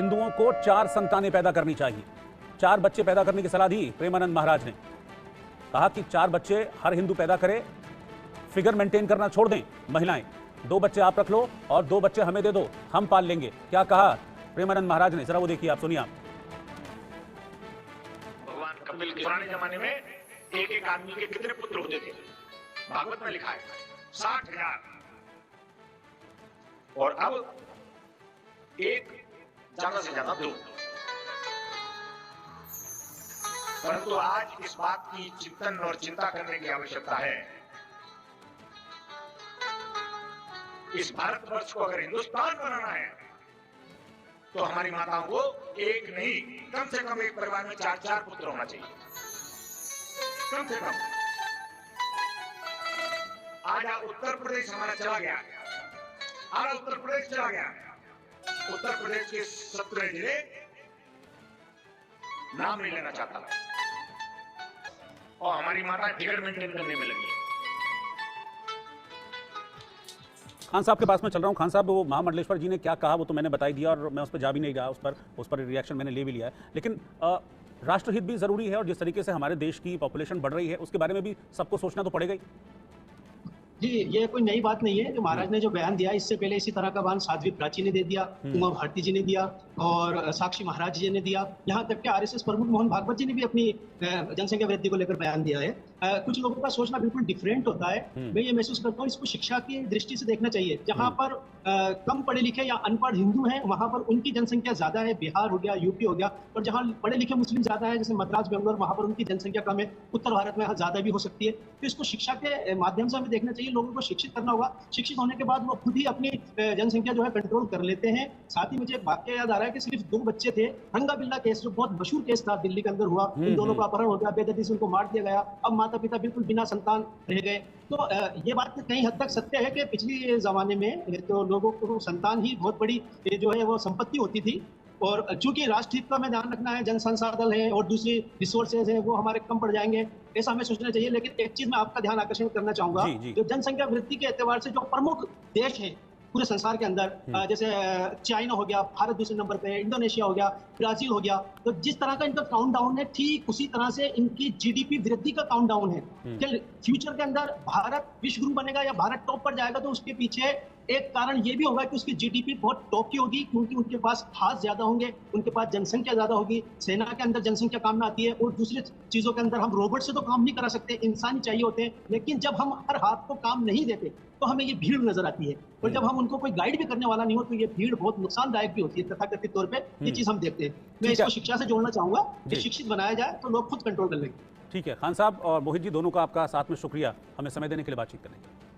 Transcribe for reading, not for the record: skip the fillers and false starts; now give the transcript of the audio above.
हिंदुओं को 4 संतानें पैदा करनी चाहिए। 4 बच्चे पैदा करने की सलाह दी प्रेमानंद महाराज ने। कहा कि 4 बच्चे हर हिंदू पैदा करे, फिगर मेंटेन करना छोड़ दें महिलाएं। 2 बच्चे आप रख लो और 2 बच्चे हमें दे दो, हम पाल लेंगे। क्या कहा प्रेमानंद महाराज ने, जरा वो देखिए, आप सुनिए। आप भगवान कपिल के पुराने जमाने में एक एक आदमी के कितने पुत्र होते थे, भागवत में लिखा है 60,000। और अब एक, ज्यादा से ज्यादा 2। परंतु आज इस बात की चिंतन और चिंता करने की आवश्यकता है। इस भारतवर्ष को अगर हिंदुस्तान बनाना है तो हमारी माताओं को एक नहीं, कम से कम एक परिवार में 4-4 पुत्र होना चाहिए, कम से कम। आज उत्तर प्रदेश हमारा चला गया, आज उत्तर प्रदेश चला गया। उत्तर प्रदेश के 17 जिले नाम नहीं लेना चाहता और हमारी माता फिगर मेंटेन करने में लगी है। खान साहब के पास में चल रहा हूँ। खान साहब, वो महामंडलेश्वर जी ने क्या कहा वो तो मैंने बता ही दिया और मैं उस पर जा भी नहीं रहा, उस पर रिएक्शन मैंने ले भी लिया है। लेकिन राष्ट्रहित भी जरूरी है और जिस तरीके से हमारे देश की पॉपुलेशन बढ़ रही है उसके बारे में भी सबको सोचना तो पड़ेगा ही। जी, ये कोई नई बात नहीं है। जो महाराज ने जो बयान दिया, इससे पहले इसी तरह का बयान साध्वी प्राची ने दे दिया, उमा भारती जी ने दिया और साक्षी महाराज जी ने दिया। यहाँ तक के आरएसएस प्रमुख मोहन भागवत जी ने भी अपनी जनसंख्या वृद्धि को लेकर बयान दिया है। कुछ लोगों का सोचना बिल्कुल डिफरेंट होता है। मैं ये महसूस करता हूँ इसको शिक्षा की दृष्टि से देखना चाहिए। जहाँ पर कम पढ़े लिखे या अनपढ़ हिंदू हैं वहां पर उनकी जनसंख्या ज्यादा है, बिहार हो गया, यूपी हो गया। और जहाँ पढ़े लिखे मुस्लिम ज्यादा है, जैसे मद्रास, बेंगलोर, वहां पर उनकी जनसंख्या कम है। उत्तर भारत में ज्यादा भी हो सकती है। तो इसको शिक्षा के माध्यम से हमें देखना चाहिए। लोगों को शिक्षित करना होगा। शिक्षित होने के बाद वो खुद ही अपनी जनसंख्या जो है कंट्रोल कर लेते हैं। साथ ही मुझे एक वाक्य याद आ रहा है कि सिर्फ 2 बच्चे थे। रंगा बिल्ला केस जो बहुत मशहूर केस था, दिल्ली के अंदर हुआ। इन दोनों का अपहरण हो गया, बेदर्दी से उनको मार दिया गया। अब माता पिता बिल्कुल बिना संतान रह गए। तो ये बात कहीं हद तक सत्य है कि पिछले जमाने में तो लोगों को संतान ही बहुत बड़ी जो है वो संपत्ति होती थी। और चूंकि राष्ट्रहित का हमें ध्यान रखना है, जन संसाधन है और दूसरी रिसोर्सेज है वो हमारे कम पड़ जाएंगे, ऐसा हमें सोचना चाहिए। लेकिन एक चीज मैं आपका ध्यान आकर्षण करना चाहूंगा, जो जनसंख्या वृद्धि के एतबार से जो प्रमुख देश है पूरे संसार के अंदर, जैसे चाइना हो गया, भारत दूसरे नंबर पे, इंडोनेशिया हो गया, ब्राजील हो गया। तो जिस तरह का इनका काउंटडाउन है, ठीक उसी तरह से इनकी जीडीपी वृद्धि का काउंटडाउन है। फ्यूचर के अंदर भारत विश्व गुरु बनेगा या भारत टॉप पर जाएगा, तो उसके पीछे एक कारण ये भी होगा कि उसकी जीडीपी बहुत टॉप की होगी, क्योंकि उनके पास हाथ ज्यादा होंगे, उनके पास जनसंख्या ज्यादा होगी। सेना के अंदर जनसंख्या काम में आती है और दूसरी चीजों के अंदर हम रोबोट से तो काम नहीं करा सकते, इंसान ही चाहिए होते हैं। लेकिन जब हम हर हाथ को काम नहीं देते तो हमें ये भीड़ नजर आती है। और जब हम उनको कोई गाइड भी करने वाला नहीं हो तो ये भीड़ बहुत नुकसानदायक भी होती है। तथाकथित तौर पे ये चीज हम देखते हैं। मैं इसको शिक्षा से जोड़ना चाहूंगा कि शिक्षित बनाया जाए तो लोग खुद कंट्रोल कर लेंगे। ठीक है खान साहब और मोहित जी, दोनों का आपका साथ में शुक्रिया हमें समय देने के लिए, बातचीत करने के लिए।